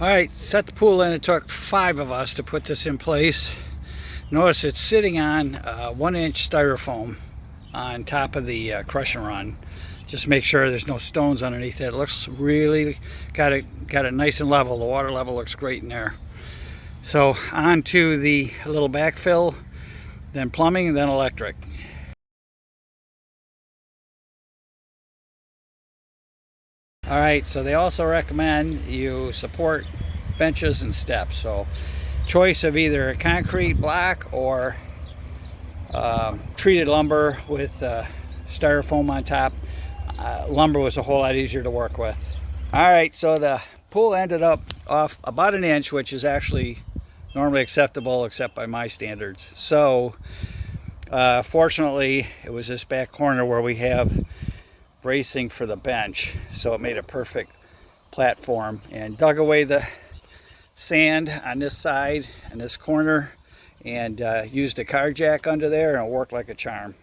All right, set the pool in. It took 5 of us to put this in place. Notice it's sitting on 1-inch styrofoam on top of the crush and run. Just make sure there's no stones underneath it. It looks really got it nice and level. The water level looks great in there. So on to the little backfill, then plumbing, and then electric. All right, so they also recommend you support benches and steps. So choice of either a concrete block or treated lumber with styrofoam on top. Lumber was a whole lot easier to work with. All right, so the pool ended up off about 1 inch, which is actually normally acceptable except by my standards. So fortunately it was this back corner where we have bracing for the bench, so it made a perfect platform, and dug away the sand on this side and this corner and used a car jack under there, and it worked like a charm.